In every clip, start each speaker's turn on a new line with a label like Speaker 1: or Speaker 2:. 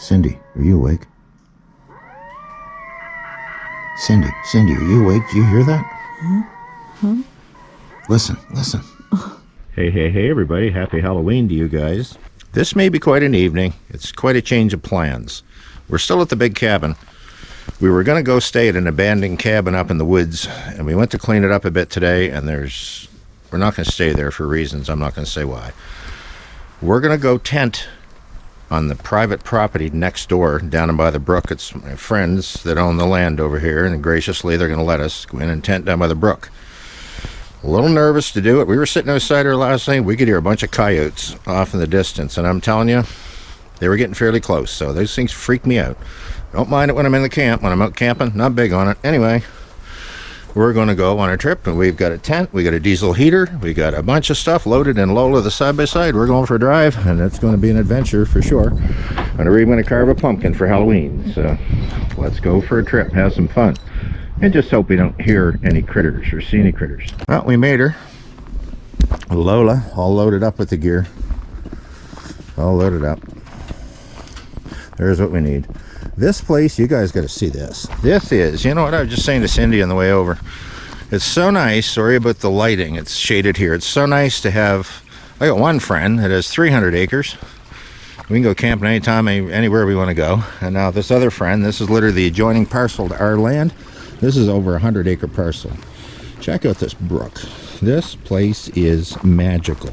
Speaker 1: Cindy, are you awake? Cindy, are you awake? Do you hear that? Huh? Listen. Hey, everybody. Happy Halloween to you guys. This may be quite an evening. It's quite a change of plans. We're still at the big cabin. We were going to go stay at an abandoned cabin up in the woods, and we went to clean it up a bit today, and we're not going to stay there for reasons. I'm not going to say why. We're going to go tent on the private property next door down and by the brook. It's my friends that own the land over here, and graciously they're going to let us go in and tent down by the brook. A little nervous to do it. We were sitting outside here last night. We could hear a bunch of coyotes off in the distance, and I'm telling you, they were getting fairly close, so those things freak me out. Don't mind it when I'm in the camp. When I'm out camping, not big on it. Anyway, we're going to go on a trip, and we've got a tent, we got a diesel heater, we got a bunch of stuff loaded in Lola the side-by-side. We're going for a drive, and it's going to be an adventure for sure. And we're even going to carve a pumpkin for Halloween, so let's go for a trip, have some fun, and just hope we don't hear any critters or see any critters. Well, we made her. Lola, all loaded up with the gear. All loaded up. There's what we need. This place, you guys got to see this. This is, you know what I was just saying to Cindy on the way over. It's so nice. Sorry about the lighting. It's shaded here. It's so nice to have. I got one friend that has 300 acres. We can go camping anytime, anywhere we want to go. And now this other friend, this is literally the adjoining parcel to our land. This is over a 100-acre parcel. Check out this brook. This place is magical.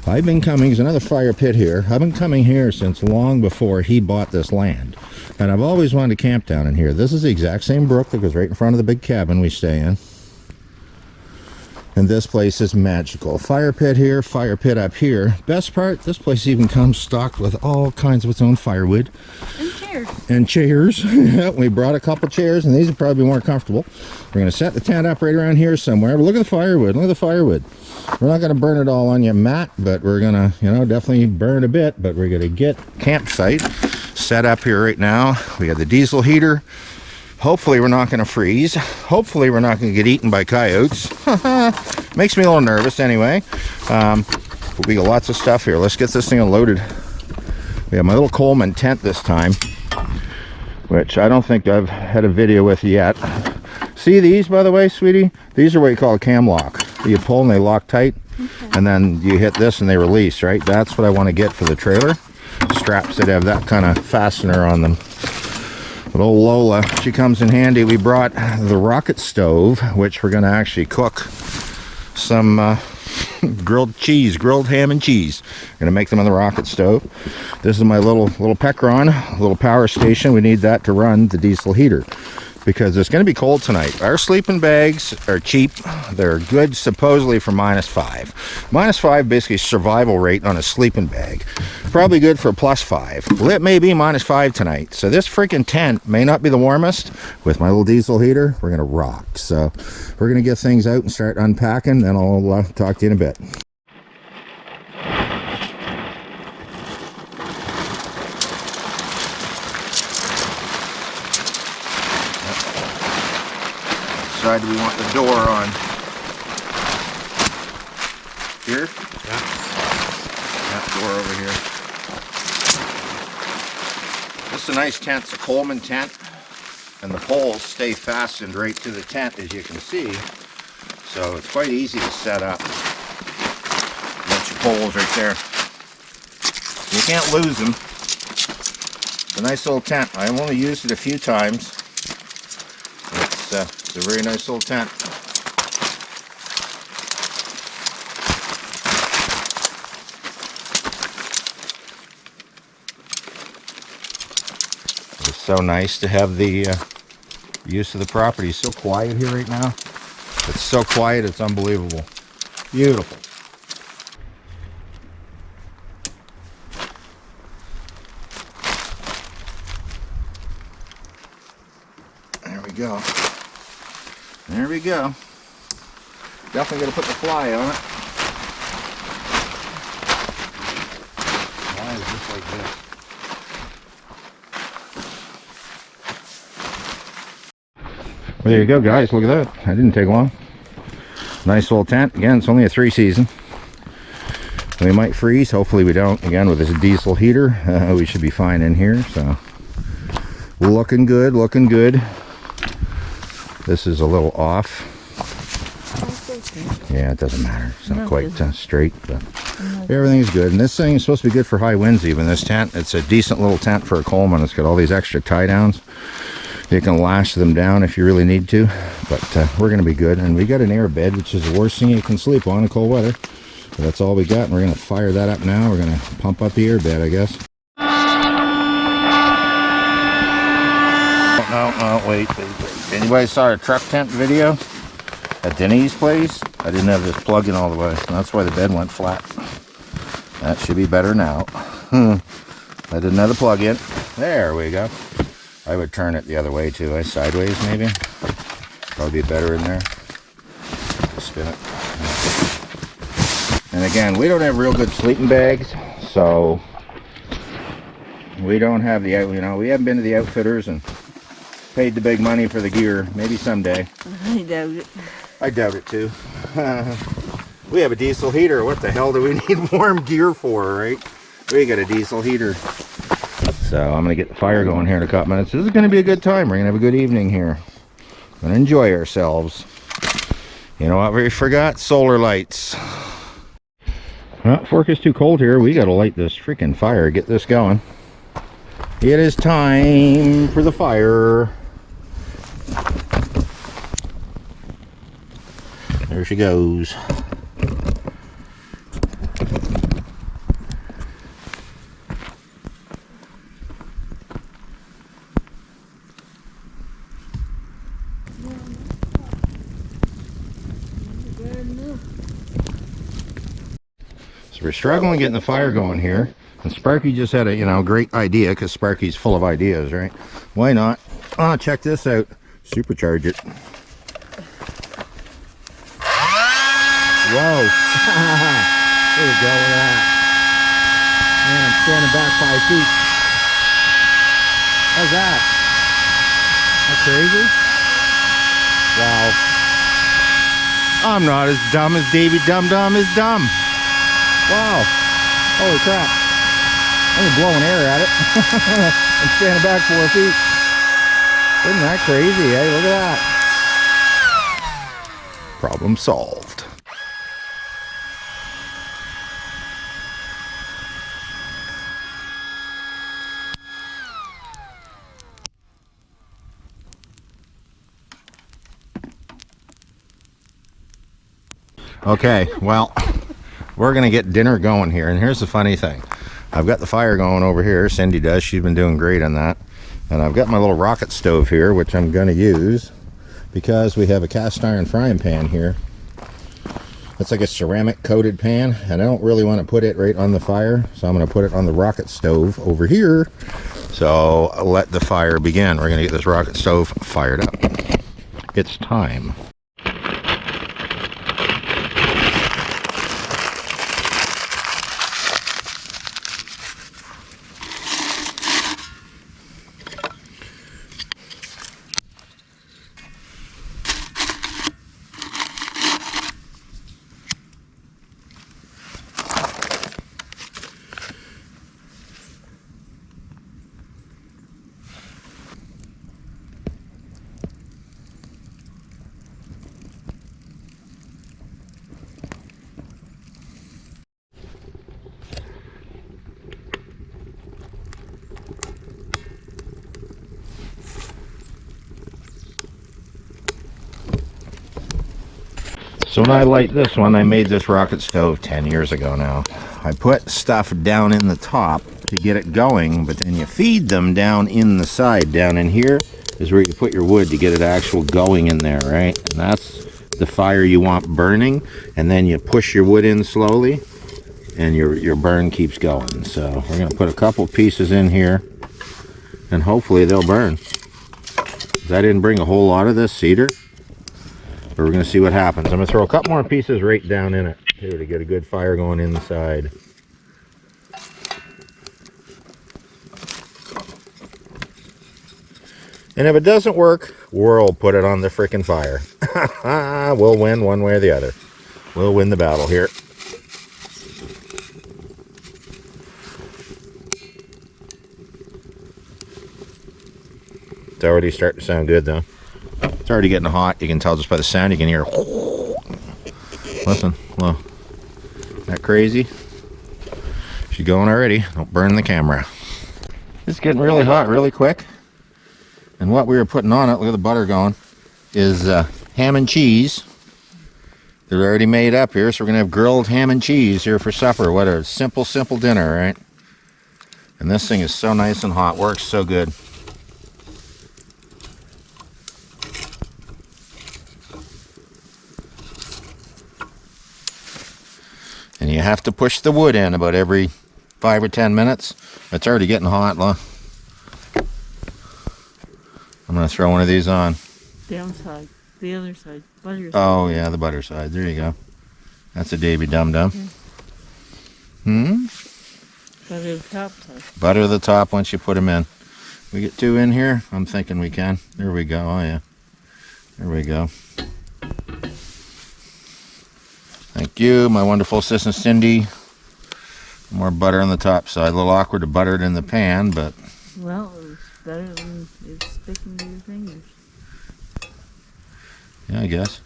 Speaker 1: I've been coming, there's another fire pit here. I've been coming here since long before he bought this land. And I've always wanted to camp down in here. This is the exact same brook that goes right in front of the big cabin we stay in. And this place is magical. Fire pit here, fire pit up here. Best part, this place even comes stocked with all kinds of its own firewood. And chairs. We brought a couple chairs, and these are probably more comfortable. We're going to set the tent up right around here somewhere. But look at the firewood. Look at the firewood. We're not going to burn it all on you, Matt, but we're going to, definitely burn a bit. But we're going to get campsite set up here right now. We got the diesel heater. Hopefully we're not going to freeze. Hopefully we're not going to get eaten by coyotes. Makes me a little nervous anyway. But we got lots of stuff here. Let's get this thing unloaded. We have my little Coleman tent this time, which I don't think I've had a video with yet. See these, by the way, sweetie? These are what you call a cam lock. You pull and they lock tight, and then you hit this and they release, right? That's what I want to get for the trailer. Straps that have that kind of fastener on them. But old Lola, she comes in handy. We brought the rocket stove, which we're going to actually cook some grilled ham and cheese. Going to make them on the rocket stove. This is my little Pecron, little power station. We need that to run the diesel heater, because it's going to be cold tonight. Our sleeping bags are cheap. They're good supposedly for -5. -5 basically survival rate on a sleeping bag. Probably good for +5. Well, it may be -5 tonight. So this freaking tent may not be the warmest. With my little diesel heater, we're going to rock. So we're going to get things out and start unpacking. Then I'll talk to you in a bit. Side we want the door on. Here? Yeah. That door over here. This is a nice tent. It's a Coleman tent. And the poles stay fastened right to the tent, as you can see. So it's quite easy to set up. A bunch of poles right there. You can't lose them. It's a nice little tent. I've only used it a few times. It's a very nice little tent. It's so nice to have the use of the property. It's so quiet here right now. It's so quiet, it's unbelievable. Beautiful. There we go. There we go. Definitely going to put the fly on it. Fly is just like this. Well, there you go, guys. Look at that. That didn't take long. Nice little tent. Again, it's only a 3-season. We might freeze. Hopefully we don't. Again, with this diesel heater, we should be fine in here. So looking good, looking good. This is a little off. Yeah, it doesn't matter. It's not quite straight, but everything's good. And this thing is supposed to be good for high winds even. This tent, it's a decent little tent for a Coleman. It's got all these extra tie downs. You can lash them down if you really need to, but we're going to be good. And we got an air bed, which is the worst thing you can sleep on in cold weather. But that's all we got, and we're going to fire that up now. We're going to pump up the air bed, I guess. No, wait. Anybody saw our truck tent video at Denny's place? I didn't have this plug in all the way. That's why the bed went flat. That should be better now. I didn't have the plug in. There we go. I would turn it the other way too, sideways maybe. Probably be better in there. Spin it. And again, we don't have real good sleeping bags, so we don't have the, we haven't been to the outfitters and paid the big money for the gear. Maybe someday.
Speaker 2: I doubt it.
Speaker 1: I doubt it too. We have a diesel heater. What the hell do we need warm gear for, right? We got a diesel heater. So I'm going to get the fire going here in a couple minutes. This is going to be a good time. We're going to have a good evening here. We're going to enjoy ourselves. You know what we forgot? Solar lights. Well, before it gets too cold here, we got to light this freaking fire. Get this going. It is time for the fire. There she goes. So we're struggling getting the fire going here. And Sparky just had a, great idea, because Sparky's full of ideas, right? Why not? Oh, check this out. Supercharge it. Whoa. There we go, look at that. Man, I'm standing back 5 feet. How's that? That's crazy? Wow. I'm not as dumb as Davy Dum Dum is dumb. Wow. Holy crap. I'm blowing air at it. I'm standing back 4 feet. Isn't that crazy, eh? Look at that. Problem solved. Okay, well, we're going to get dinner going here. And here's the funny thing. I've got the fire going over here. Cindy does. She's been doing great on that. And I've got my little rocket stove here, which I'm going to use because we have a cast iron frying pan here. It's like a ceramic coated pan, and I don't really want to put it right on the fire, so I'm going to put it on the rocket stove over here. So I'll let the fire begin. We're going to get this rocket stove fired up. It's time. So when I light this one, I made this rocket stove 10 years ago now. I put stuff down in the top to get it going, but then you feed them down in the side. Down in here is where you put your wood to get it actual going in there, right? And that's the fire you want burning, and then you push your wood in slowly, and your burn keeps going. So we're going to put a couple pieces in here, and hopefully they'll burn. I didn't bring a whole lot of this cedar. But we're going to see what happens. I'm going to throw a couple more pieces right down in it too to get a good fire going inside. And if it doesn't work, we'll put it on the frickin' fire. We'll win one way or the other. We'll win the battle here. It's already starting to sound good though. It's already getting hot. You can tell just by the sound. You can hear. Listen, well, isn't that crazy? She's going already. Don't burn the camera. It's getting really hot really quick. And what we were putting on it, look at the butter going, is ham and cheese. They're already made up here, so we're going to have grilled ham and cheese here for supper. What a simple, simple dinner, right? And this thing is so nice and hot. Works so good. And you have to push the wood in about every 5 or 10 minutes. It's already getting hot, Law. I'm going to throw one of these on.
Speaker 2: Downside. The other side. Butter side.
Speaker 1: Oh, yeah, the butter side. There you go. That's a Davy Dum-Dum.
Speaker 2: Okay. Butter the top side.
Speaker 1: Butter the top once you put them in. We get 2 in here? I'm thinking we can. There we go. Oh, yeah. There we go. Thank you, my wonderful assistant Cindy. More butter on the top side. A little awkward to butter it in the pan, but...
Speaker 2: Well, it's better than it's sticking to your fingers.
Speaker 1: Yeah, I guess.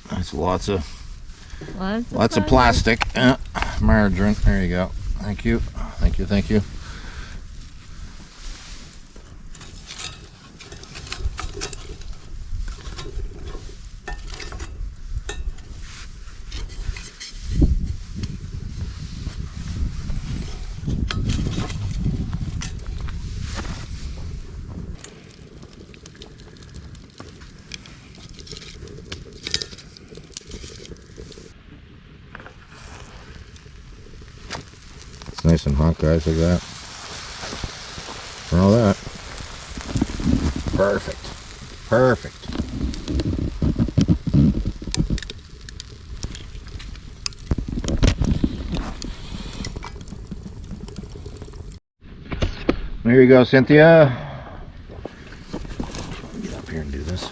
Speaker 1: That's lots of plastic. Margarine. There you go. Thank you. Thank you. Thank you. It's nice and hot, guys. Look at that. For all that. Perfect. Perfect. There you go, Cynthia. Get up here and do this.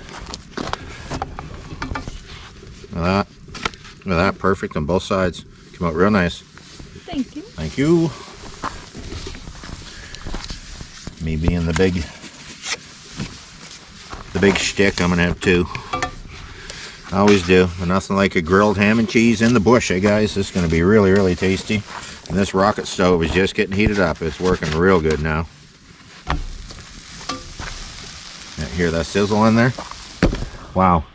Speaker 1: Look at that. Look at that. Perfect on both sides. Come out real nice.
Speaker 2: Thank you.
Speaker 1: Thank you. Me being the big shtick, I'm gonna have 2. I always do. But nothing like a grilled ham and cheese in the bush, eh, guys? This is gonna be really, really tasty. And this rocket stove is just getting heated up. It's working real good now. Yeah, hear that sizzle in there? Wow.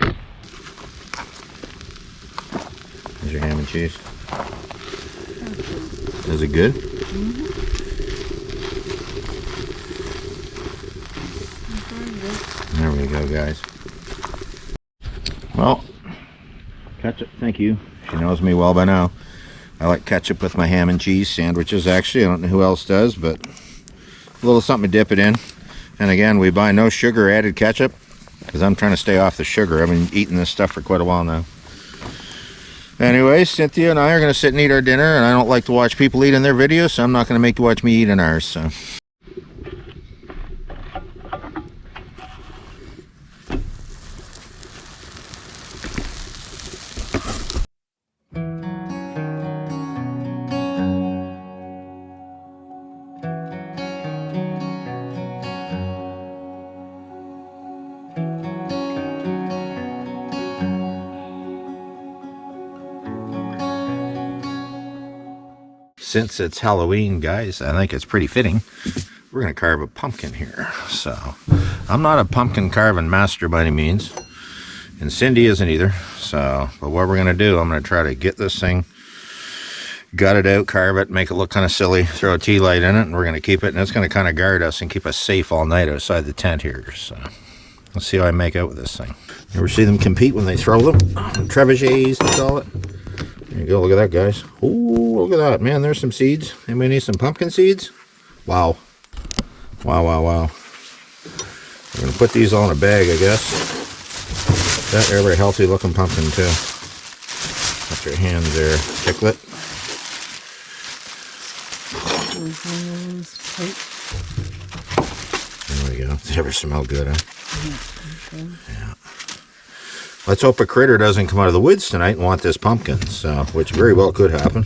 Speaker 1: There's your ham and cheese. Is it good?
Speaker 2: Mm-hmm.
Speaker 1: There we go, guys. Well, ketchup, thank you. She knows me well by now. I like ketchup with my ham and cheese sandwiches, actually. I don't know who else does, but a little something to dip it in. And again, we buy no sugar added ketchup because I'm trying to stay off the sugar. I've been eating this stuff for quite a while now. Anyway, Cynthia and I are going to sit and eat our dinner, and I don't like to watch people eat in their videos, so I'm not going to make you watch me eat in ours. So. Since it's Halloween, guys, I think it's pretty fitting. We're going to carve a pumpkin here. So, I'm not a pumpkin carving master by any means. And Cindy isn't either. So, but what we're going to do, I'm going to try to get this thing, gut it out, carve it, make it look kind of silly, throw a tea light in it, and we're going to keep it. And it's going to kind of guard us and keep us safe all night outside the tent here. So, let's see how I make out with this thing. You ever see them compete when they throw them? Trebuchets, they call it. There you go, look at that, guys. Oh, look at that. Man, there's some seeds. Anybody need some pumpkin seeds? Wow. Wow, wow, wow. We're going to put these all in a bag, I guess. That are very healthy looking pumpkin, too. Got your hands there, Chicklet. There we go. They ever smell good, huh? Yeah. Let's hope a critter doesn't come out of the woods tonight and want this pumpkin, so, which very well could happen.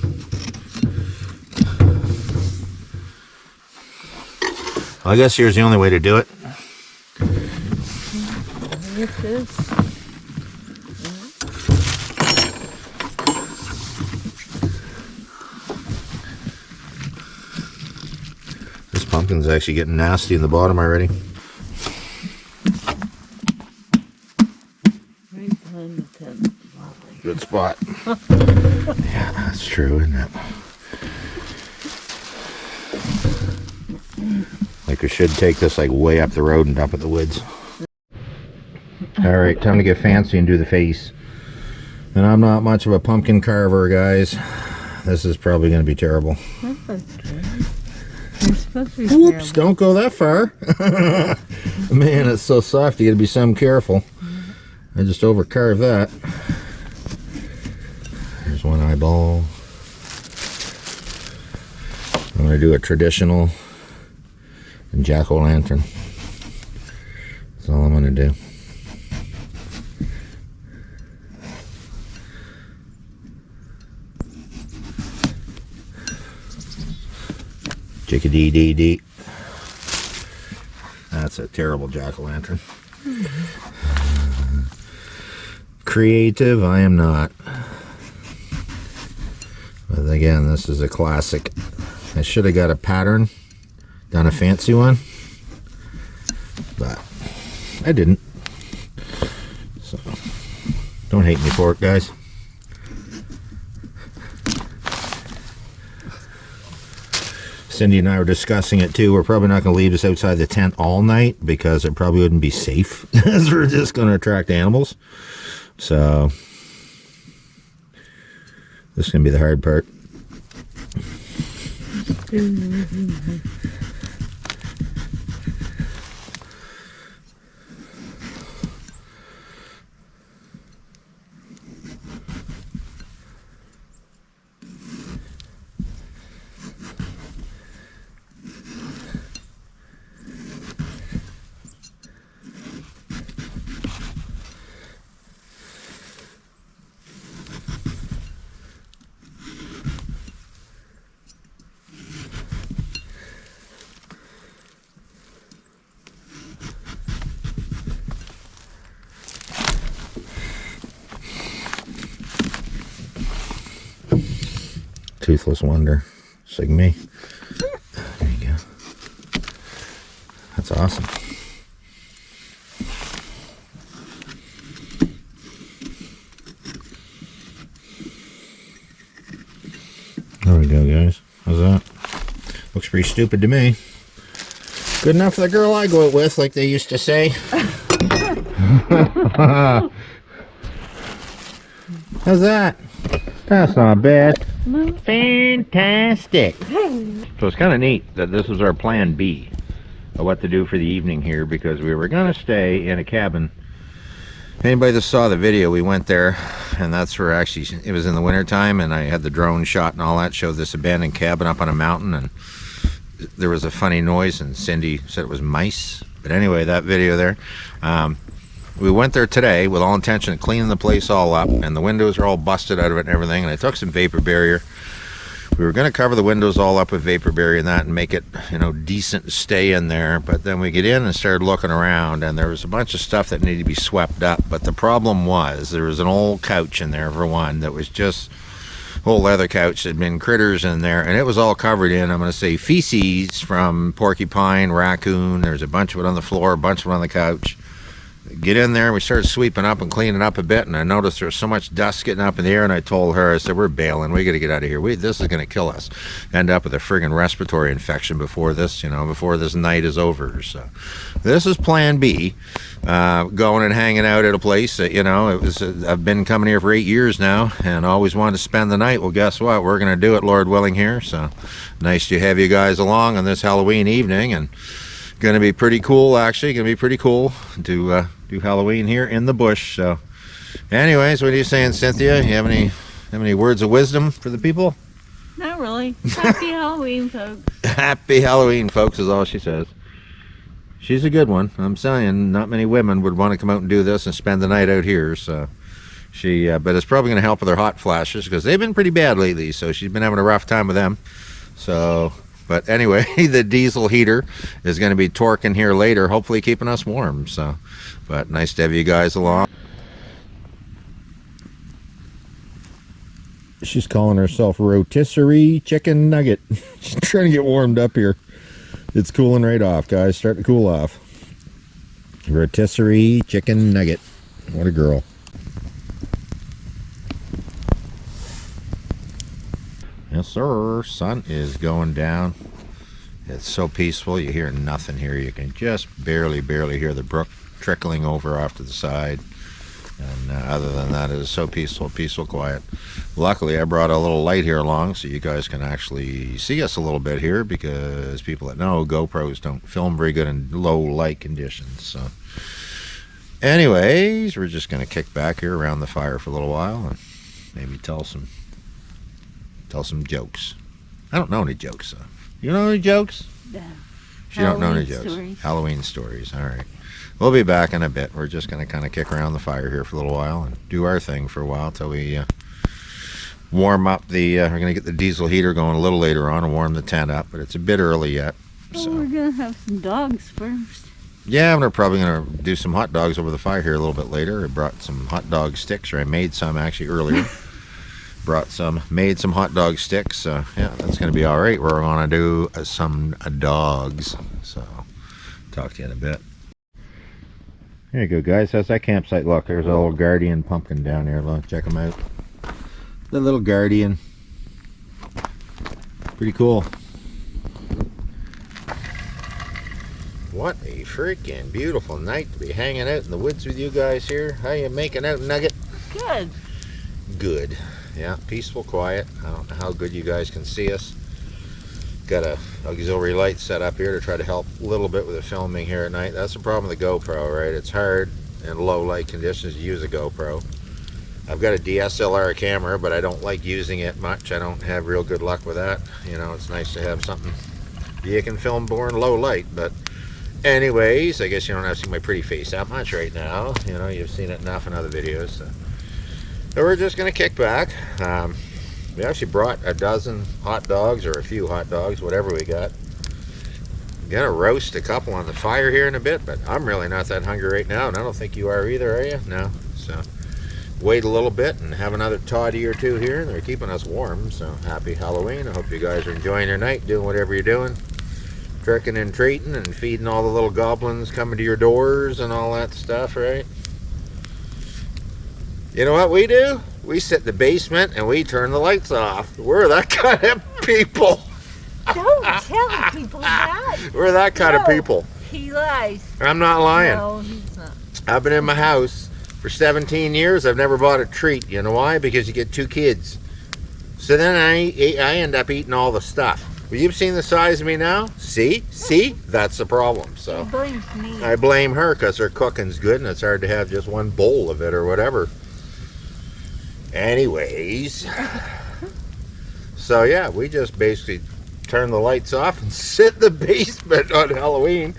Speaker 1: Well, I guess here's the only way to do it.
Speaker 2: It is.
Speaker 1: This pumpkin's actually getting nasty in the bottom already.
Speaker 2: Right behind the tent.
Speaker 1: Good spot. Yeah, that's true, isn't it? Like we should take this like way up the road and dump it in the woods. Alright, time to get fancy and do the face. And I'm not much of a pumpkin carver, guys. This is probably going to be terrible.
Speaker 2: That's okay. You're supposed to be
Speaker 1: Oops, don't go that far. Man, it's so soft, you got to be some careful. I just overcarved that. There's one eyeball. I'm going to do a traditional jack-o'-lantern. That's all I'm going to do. Chickadee-dee-dee. That's a terrible jack-o'-lantern. Creative, I am not. But again, this is a classic. I should have got a pattern, done a fancy one, but I didn't. So, don't hate me for it, guys. Cindy and I were discussing it too. We're probably not going to leave this outside the tent all night because it probably wouldn't be safe as we're just going to attract animals. So this is going to be the hard part. Toothless wonder, just like me. There you go. That's awesome. There we go, guys. How's that? Looks pretty stupid to me. Good enough for the girl I go out with, like they used to say. How's that? That's not bad. Fantastic. So it's kind of neat that this was our plan B of what to do for the evening here, because we were going to stay in a cabin. Anybody that saw the video, we went there, and that's where actually it was in the winter time, and I had the drone shot and all that, showed this abandoned cabin up on a mountain, and there was a funny noise, and Cindy said it was mice. But anyway, that video there, we went there today with all intention of cleaning the place all up, and the windows are all busted out of it and everything, and I took some vapor barrier. We were going to cover the windows all up with vapor barrier and that and make it, you know, decent to stay in there, but then we get in and started looking around, and there was a bunch of stuff that needed to be swept up. But the problem was there was an old couch in there, for one, that was just old leather couch. There'd been critters in there, and it was all covered in, I'm going to say, feces from porcupine, raccoon. There's a bunch of it on the floor, a bunch of it on the couch. Get in there, we started sweeping up and cleaning up a bit, and I noticed there was so much dust getting up in the air, and I told her, I said, we're bailing, we got to get out of here. This is going to kill us. End up with a friggin' respiratory infection before this, you know, before this night is over. So this is plan B, going and hanging out at a place that, you know, it was, I've been coming here for 8 years now and always wanted to spend the night. Well, guess what? We're going to do it, Lord willing, here. So nice to have you guys along on this Halloween evening, and going to be pretty cool, actually. Going to be pretty cool to do Halloween here in the bush. So anyways, what are you saying, Cynthia? You have any words of wisdom for the people?
Speaker 2: Not really. Happy Halloween, folks.
Speaker 1: Happy Halloween, folks, is all she says. She's a good one. I'm saying not many women would want to come out and do this and spend the night out here. So she, but it's probably going to help with her hot flashes, because they've been pretty bad lately. So she's been having a rough time with them. So But anyway, the diesel heater is going to be torquing here later, hopefully keeping us warm. So, but nice to have you guys along. She's calling herself rotisserie chicken nugget. She's trying to get warmed up here. It's cooling right off, guys. Starting to cool off. Rotisserie chicken nugget. What a girl. Yes, sir. Sun is going down. It's so peaceful. You hear nothing here. You can just barely hear the brook trickling over off to the side. And other than that, it is so peaceful, quiet. Luckily, I brought a little light here along so you guys can actually see us a little bit here, because people that know, GoPros don't film very good in low light conditions. So anyways, we're just going to kick back here around the fire for a little while and maybe tell some jokes. I don't know any jokes, though. You know any jokes?
Speaker 2: Yeah.
Speaker 1: You don't know any jokes. Halloween stories. All right. We'll be back in a bit. We're just going to kind of kick around the fire here for a little while and do our thing for a while till we warm up the... we're going to get the diesel heater going a little later on and warm the tent up, but it's a bit early yet.
Speaker 2: Well,
Speaker 1: so.
Speaker 2: We're going to have some dogs first.
Speaker 1: Yeah, we're probably going to do some hot dogs over the fire here a little bit later. I brought some hot dog sticks, or I made some actually earlier. Made some hot dog sticks. So yeah, that's going to be all right. We're going to do some dogs. So talk to you in a bit. There you go, guys. How's that campsite look? There's a little guardian pumpkin down there. Look, check them out. The little guardian. Pretty cool. What a freaking beautiful night to be hanging out in the woods with you guys here. How you making out, Nugget?
Speaker 2: Good.
Speaker 1: Good. Yeah, peaceful, quiet. I don't know how good you guys can see us. Got a auxiliary light set up here to try to help a little bit with the filming here at night. That's the problem with the GoPro, right? It's hard in low light conditions to use a GoPro. I've got a DSLR camera, but I don't like using it much. I don't have real good luck with that. You know, it's nice to have something you can film more in low light. But anyways, I guess you don't have to see my pretty face that much right now. You know, you've seen it enough in other videos. So we're just going to kick back. We actually brought a dozen hot dogs, or a few hot dogs, whatever we got. Gonna roast a couple on the fire here in a bit, but I'm really not that hungry right now, and I don't think you are either, are you? No. So wait a little bit and have another toddy or two here. They're keeping us warm, so happy Halloween. I hope you guys are enjoying your night, doing whatever you're doing. Tricking and treating and feeding all the little goblins coming to your doors and all that stuff, right? You know what we do? We sit in the basement and we turn the lights off. We're that kind of people.
Speaker 2: Don't tell people that.
Speaker 1: We're that kind of people.
Speaker 2: He lies.
Speaker 1: I'm not lying.
Speaker 2: No, he's not.
Speaker 1: I've been in my house for 17 years. I've never bought a treat. You know why? Because you get 2 kids. So then I end up eating all the stuff. Well, you've seen the size of me now? See? That's the problem. So
Speaker 2: He blames me.
Speaker 1: I blame her because her cooking's good and it's hard to have just one bowl of it or whatever. Anyways, so yeah, we just basically turn the lights off and sit in the basement on Halloween.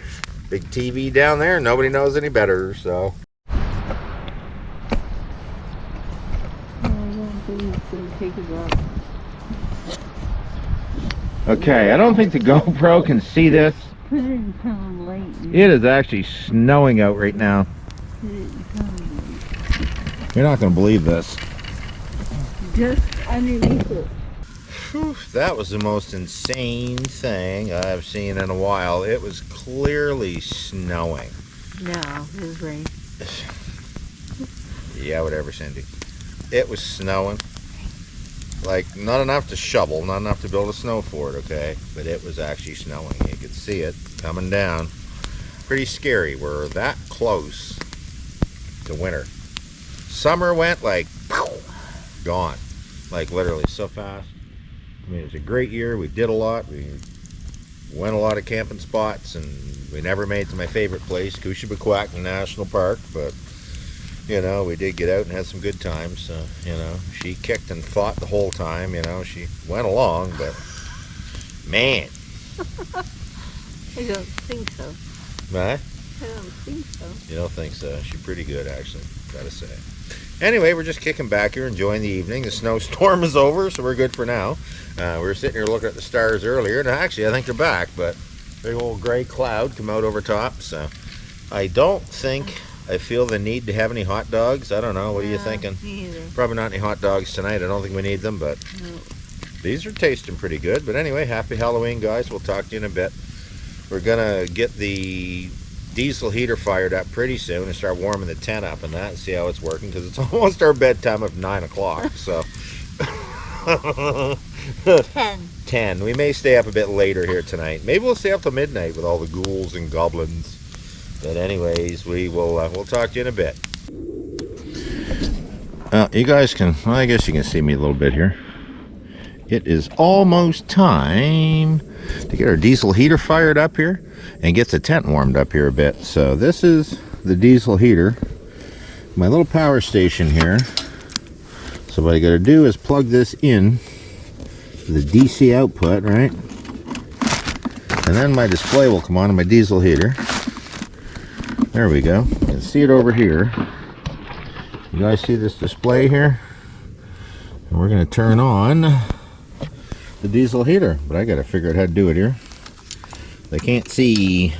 Speaker 1: Big TV down there, nobody knows any better, so. Okay, I don't think the GoPro can see this.
Speaker 2: Put it in kind of light.
Speaker 1: It is actually snowing out right now.
Speaker 2: Put it in kind of light.
Speaker 1: You're not going to believe this.
Speaker 2: Just underneath it.
Speaker 1: Whew, that was the most insane thing I've seen in a while. It was clearly snowing.
Speaker 2: No, it was rain.
Speaker 1: Yeah, whatever, Cindy. It was snowing. Like, not enough to shovel, not enough to build a snow fort, okay? But it was actually snowing. You could see it coming down. Pretty scary. We're that close to winter. Summer went like, gone. Like, literally, so fast. I mean, it was a great year. We did a lot. We went a lot of camping spots, and we never made it to my favorite place, Kushabaquack National Park, but you know, we did get out and had some good times. So, you know, she kicked and fought the whole time. You know, she went along, but man.
Speaker 2: I don't think so.
Speaker 1: What?
Speaker 2: I don't think so.
Speaker 1: You don't think so? She's pretty good, actually, gotta say. Anyway, we're just kicking back here, enjoying the evening. The snowstorm is over, so we're good for now. We were sitting here looking at the stars earlier, and actually I think they're back, but big old gray cloud come out over top, so I don't think I feel the need to have any hot dogs. I don't know, what are you thinking?
Speaker 2: Me either.
Speaker 1: Probably not any hot dogs tonight. I don't think we need them, but
Speaker 2: No.
Speaker 1: these are tasting pretty good. But anyway, happy Halloween, guys. We'll talk to you in a bit. We're gonna get the diesel heater fired up pretty soon and start warming the tent up and that, and see how it's working, because it's almost our bedtime of 9 o'clock, so 10. We may stay up a bit later here tonight. Maybe we'll stay up till midnight with all the ghouls and goblins. But anyways, we'll talk to you in a bit. You guys can, well, I guess you can see me a little bit here. It is almost time to get our diesel heater fired up here and get the tent warmed up here a bit. So this is the diesel heater, my little power station here. So what I got to do is plug this in to the DC output, right? And then my display will come on my diesel heater. There we go. You can see it over here. You guys see this display here? And we're going to turn on the diesel heater, but I got to figure out how to do it here. They can't see.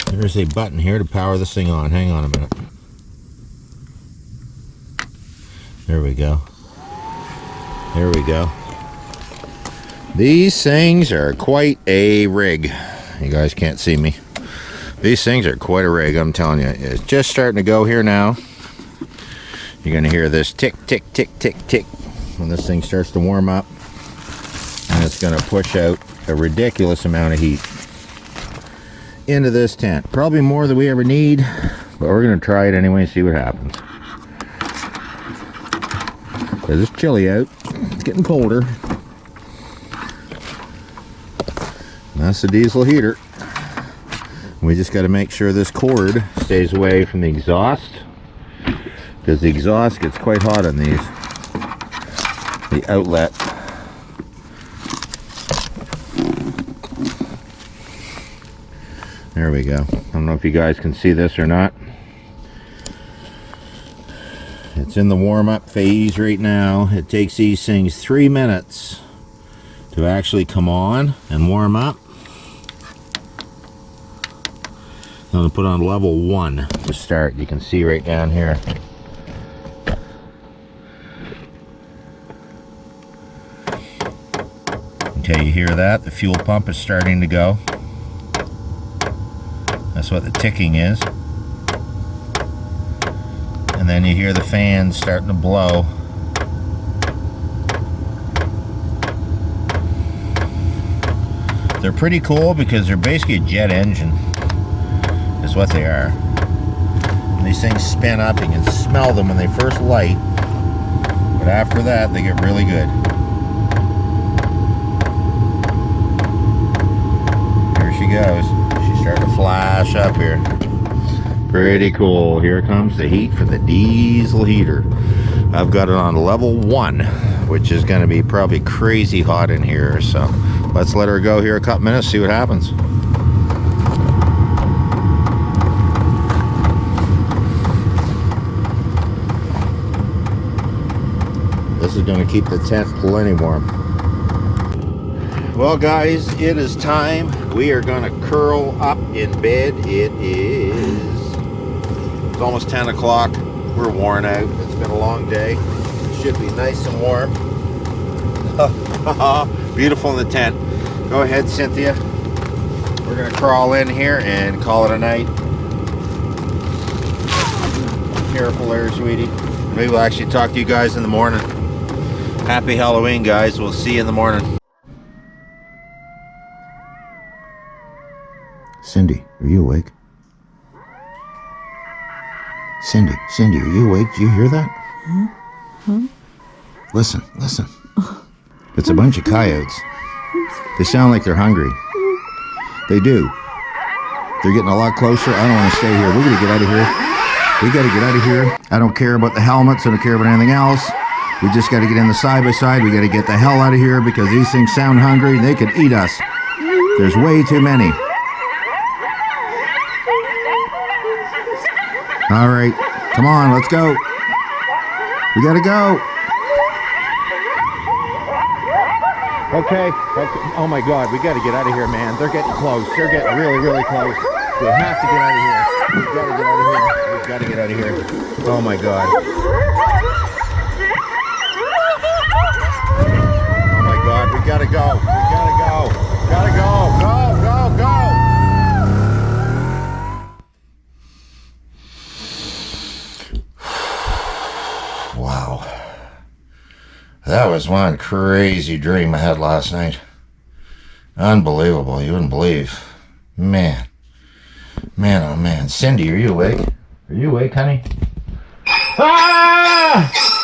Speaker 1: There's a button here to power this thing on. Hang on a minute. There we go. There we go. These things are quite a rig. You guys can't see me. These things are quite a rig, I'm telling you. It's just starting to go here now. You're going to hear this tick, tick, tick, tick, tick when this thing starts to warm up. And it's going to push out a ridiculous amount of heat into this tent. Probably more than we ever need, but we're going to try it anyway and see what happens. Because it's chilly out. It's getting colder. And that's the diesel heater. We just got to make sure this cord stays away from the exhaust, because the exhaust gets quite hot on these. The outlet. There we go. I don't know if you guys can see this or not. It's in the warm-up phase right now. It takes these things 3 minutes to actually come on and warm up. I'm going to put on level 1 to start. You can see right down here. Okay, you hear that? The fuel pump is starting to go. That's what the ticking is. And then you hear the fans starting to blow. They're pretty cool because they're basically a jet engine. Is what they are. And these things spin up. You can smell them when they first light, but after that they get really good. Here she goes. She's starting to flash up here. Pretty cool. Here comes the heat for the diesel heater. I've got it on level 1, which is going to be probably crazy hot in here, so let's let her go here a couple minutes, see what happens. This is going to keep the tent plenty warm. Well guys, it is time. We are going to curl up in bed. It's almost 10 o'clock. We're worn out. It's been a long day. It should be nice and warm. Beautiful in the tent. Go ahead, Cynthia. We're going to crawl in here and call it a night. Careful there, sweetie. Maybe we'll actually talk to you guys in the morning. Happy Halloween, guys. We'll see you in the morning. Cindy, are you awake? Cindy, are you awake? Do you hear that?
Speaker 2: Huh?
Speaker 1: Listen. It's a bunch of coyotes. They sound like they're hungry. They do. They're getting a lot closer. I don't want to stay here. We're going to get out of here. We got to get out of here. I don't care about the helmets. I don't care about anything else. We just got to get in the side-by-side. We got to get the hell out of here because these things sound hungry. They could eat us. There's way too many. All right. Come on, let's go. We gotta go. Okay. Oh my God, we gotta get out of here, man. They're getting close. They're getting really, really close. We have to get out of here. We've gotta get out of here. We've gotta get out of here. Oh my God. Oh my God, we gotta go. We gotta go. Gotta go. Go, go, go. Wow. That was one crazy dream I had last night. Unbelievable. You wouldn't believe. Man. Man, oh man. Cindy, are you awake? Are you awake, honey? Ah!